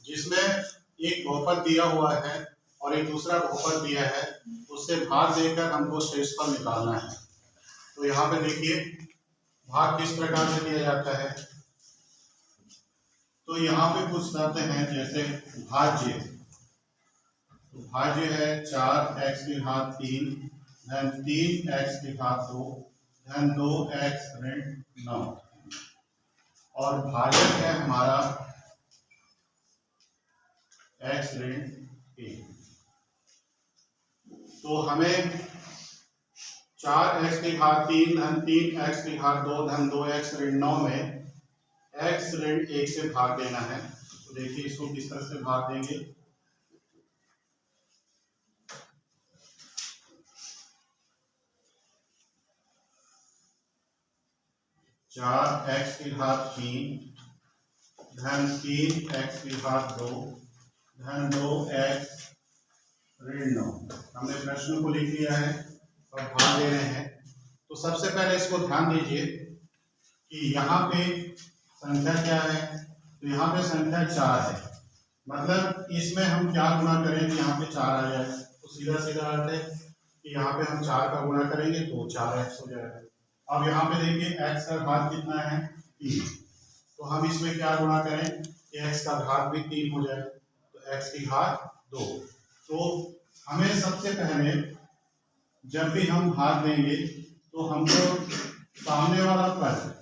जिसमें एक बहुपद दिया हुआ है और एक दूसरा बहुपद दिया है, उससे भाग देकर हमको शेषफल निकालना है। तो यहाँ पे देखिए भाग किस प्रकार से दिया जाता है। तो यहाँ पे कुछ शब्द हैं जैसे भाज्य। तो भाज्य है 4x की घात 3 धन 3x की घात 2 धन 2x ऋण 9। और भाजक है हमारा x ऋण 1। तो हमें 4x की घात 3 धन 3x की घात 2 धन 2x ऋण 9 में x ऋण 1 से भाग देना है। तो देखिए इसको किस तरह से भाग देंगे। चार एक्स की घात 3 धन 3x की घात 2 धन 2x ऋण 9। हमने प्रश्न को लिख लिया है और भाग दे रहे हैं। तो सबसे पहले इसको ध्यान दीजिए कि यहाँ पे संख्या क्या है। तो यहाँ पे संख्या 4 है, मतलब इसमें हम क्या गुणा करें कि यहाँ पे 4 आ जाए। तो सीधा सीधा अर्थ है कि यहाँ पे हम 4 का गुणा करेंगे तो 4x हो जाएगा। अब यहाँ पे देखिए x का घात कितना है 3, तो हम इसमें क्या गुणा करें कि x का घात भी 3 हो जाए। तो x की घात 2। तो हमें सबसे पहले जब भी हम भाग देंगे तो हमको सामने वाला पद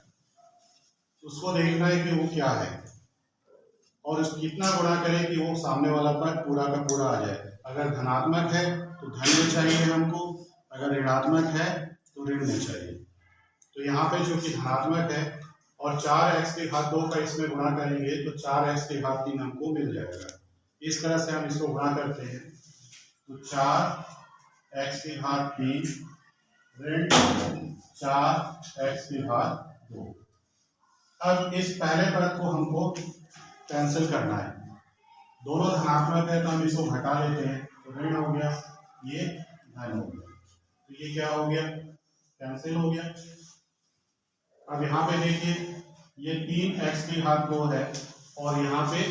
उसको देखना है कि वो क्या है और कितना गुणा करें कि वो सामने वाला पद पूरा का पूरा आ जाए। अगर धनात्मक है तो धन में चाहिए हमको, अगर ऋणात्मक है तो ऋण में चाहिए। तो यहाँ पे जो कि धनात्मक है और 4x की घात 2 का इसमें गुणा करेंगे तो 4x की घात 3 हमको मिल जाएगा। इस तरह से हम इसको गुणा करते हैं। तो 4x की घात 3 ऋण 4x की घात 2। अब इस पहले पद को हमको कैंसिल करना है। दोनों धनात्मक है तो हम इसको घटा लेते हैं। तो ऋण हो गया, ये धन हो गया। तो ये क्या हो गया, कैंसिल हो गया। अब यहाँ पे देखिए ये 3x की घात 2 है और यहाँ पे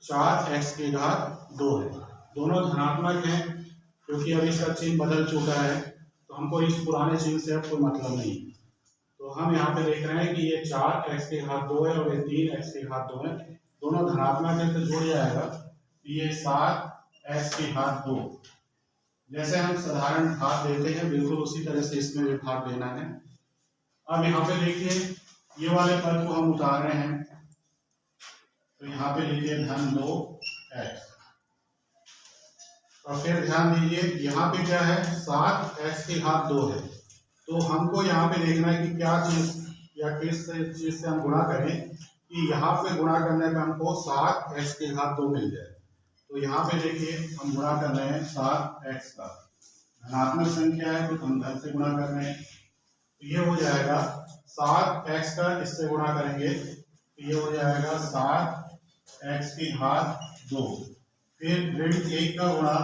4x की घात 2 है। दोनों धनात्मक हैं क्योंकि अभी इसका चिन्ह बदल चुका है, तो हमको इस पुराने चिन्ह से अब कोई मतलब नहीं। तो हम यहाँ पे देख रहे हैं कि ये 4x की घात 2 है और ये 3x की घात 2 है। दोनों धनात्मक है तो जुड़ जाएगा। ये 7x की घात 2। जैसे हम साधारण भाग देते हैं बिल्कुल उसी तरह से इसमें भी भाग देना है। अब यहाँ पे देखिए ये वाले पद को हम उतार रहे हैं। तो यहाँ पे लिखिए धन 2x। और फिर ध्यान दीजिए यहाँ पे क्या है 7x की घात 2 है। तो हमको यहाँ पे देखना है कि क्या चीज या किस चीज से हम गुणा करें कि यहाँ पे गुणा करने पे हमको 7x की घात 2 मिल जाए। तो यहाँ पे देखिए हम गुणा कर रहे हैं 7x का। धनात्मक संख्या है तो हम धन से गुणा कर रहे हैं। तो ये हो जाएगा 7x का इससे गुणा करेंगे तो ये हो जाएगा 7x की घात 2। फिर ऋण 1 का गुणा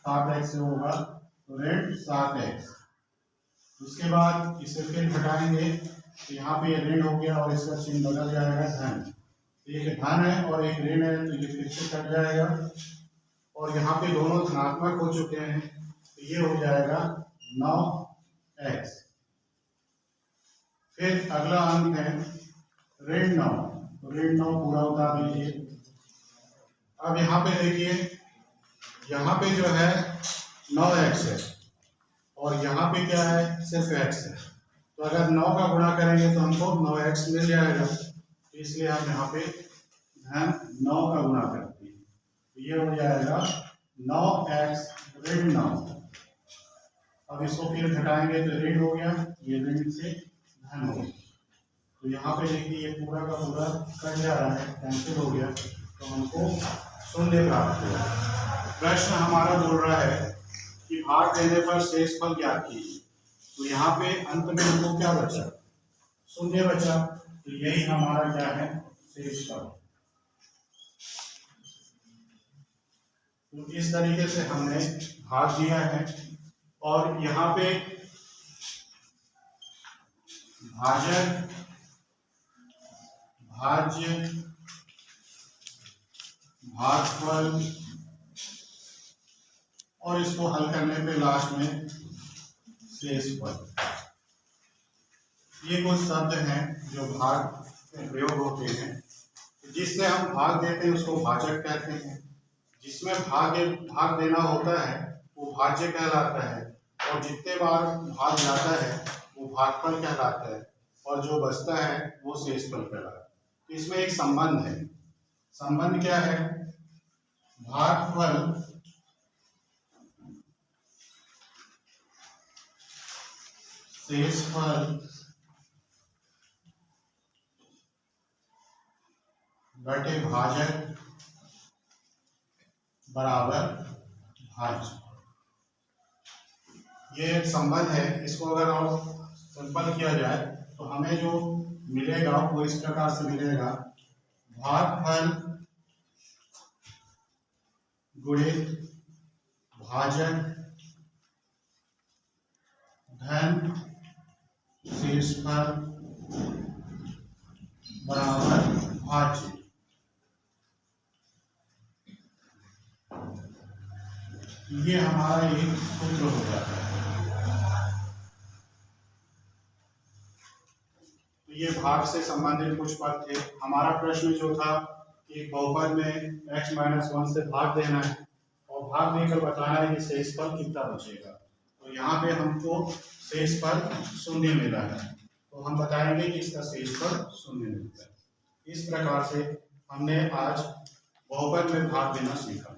7x से होगा तो ऋण 7x। उसके बाद इसे फिर घटाएंगे तो यहाँ पे ये ऋण हो गया और इसका चिन्ह बदल जाएगा धन। एक धन है और एक ऋण है तो ये फिर से कट जाएगा और यहाँ पे दोनों धनात्मक हो चुके हैं तो ये हो जाएगा 9x। फिर अगला अंक है ऋण 9। तो ऋण 9 पूरा उतार लीजिए। अब यहाँ पे देखिए यहाँ पे जो है 9x है और यहाँ पे क्या है सिर्फ x है। तो अगर 9 का गुणा करेंगे तो हमको 9x मिल जाएगा। तो इसलिए हम यहाँ पे धन 9 का गुणा करते हैं तो ये हो जाएगा 9x ऋण 9। अब इसको फिर घटाएंगे तो ऋण हो गया, ये ऋण से धन हो गया। तो यहाँ पे देखिए ये पूरा का पूरा कट जा रहा है, कैंसिल हो गया तो हमको शून्य प्राप्त हुआ। प्रश्न हमारा बोल रहा है कि भाग देने पर शेषफल ज्ञात कीजिए। तो यहाँ पे अंत में हमको क्या बचा, शून्य बचा। तो यही हमारा क्या है शेषफल। तो इस तरीके से हमने भाग दिया है और यहाँ पे भाजक भाज्य भागफल और इसको हल करने पे लास्ट में शेषफल। ये कुछ शब्द हैं जो भाग में प्रयोग होते हैं। जिससे हम भाग देते हैं उसको भाजक कहते हैं। जिसमें भाग देना होता है वो भाज्य कहलाता है, और जितने बार भाग जाता है वो भागफल कहलाता है, और जो बचता है वो शेषफल कहलाता है। इसमें एक संबंध है। संबंध क्या है? भागफल शेषफल बटे भाजक बराबर भाज्य। ये एक संबंध है। इसको अगर और सिंपल किया जाए तो हमें जो मिलेगा वो इस प्रकार से मिलेगा, भागफल गुणित भाजक धन शेषफल बराबर भाज्य। ये हमारा एक सूत्र हो जाता है। तो ये भाग से संबंधित कुछ पद थे। हमारा प्रश्न जो था कि एक बहुपद में x - 1 से भाग देना है और भाग देकर बताना है कि शेषफल कितना बचेगा। तो यहाँ पे हमको शेषफल 0 मिला है, तो हम बताएंगे कि इसका शेषफल 0 मिलता है। इस प्रकार से हमने आज बहुपद में भाग देना सीखा।